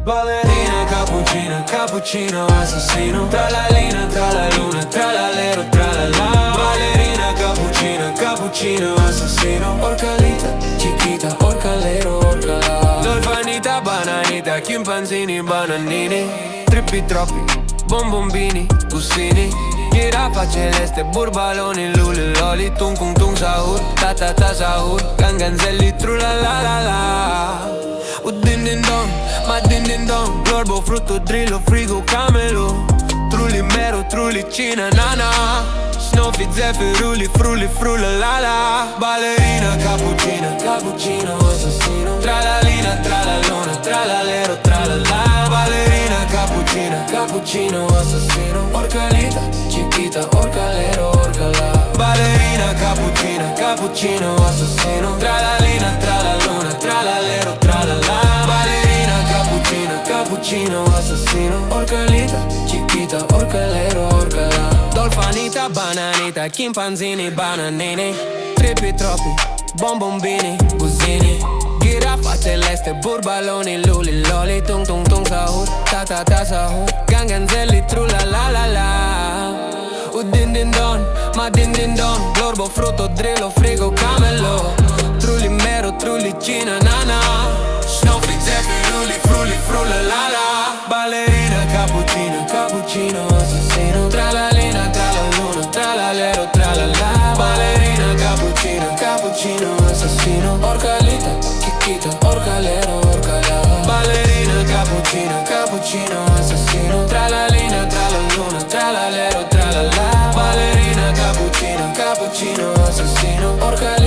Ballerina, cappuccino, cappuccino assassino. Tra la linea, tra la luna, tra l'alero, tra la la. Ballerina, cappuccino, cappuccino assassino. Orcalita, chiquita, orcalero, orcala. Dolfanita, bananita, chimpanzini, bananini. Trippi troppi, bombombini, bussini. Girafa celeste, burbaloni, luli, loli. Tung kung tung sahur, ta ta ta sahur. Ganganzelli, trula la la la. Din din don, ma din din don. L'orbo, frutto, drillo, frigo, camelo. Trulli, mero, trulli, cina, nana. Snowfi, zefiruli, frulli, frulla, la la. Ballerina, cappuccina, cappuccino assassino. Tra la linea, tra la luna, tra l'alero, tra la la. Ballerina, cappuccina, cappuccino assassino. Orcalita, chiquita, orcalero, orcala. Ballerina, cappuccina, cappuccino assassino. Tra la linea, tra la luna, tra l'alero, tra la la. Ballerina, cappuccina, cappuccino assassino. Orcalita, chiquita, orcalero, orcala. Dolfanita, bananita, chimpanzini, bananini. Trippi troppi, bombombini, busini. Girafa celeste, burbaloni, luli, loli. Tung tung tung sahur, ta ta ta sahur. Ganganzelli, trulla la la la. Din din don, ma din din don. L'orbo, frutto, drillo, frigo, camelo. Trulli, mero, trulli, cina, nana. Snowflake, zefiruli, frulli, frulla, la la. Ballerina, cappuccino, cappuccino assassino. Tra la linea, tra la luna, tra l'alero, tra la la. Ballerina, cappuccino, cappuccino assassino. Orcalita, chiquita, orcalero, orcala. Ballerina, cappuccino, cappuccino assassino. Tra la linea, tra la luna, tra l'alero, tra la la. Ballerina, cappuccino, cappuccino assassino. Orcalita.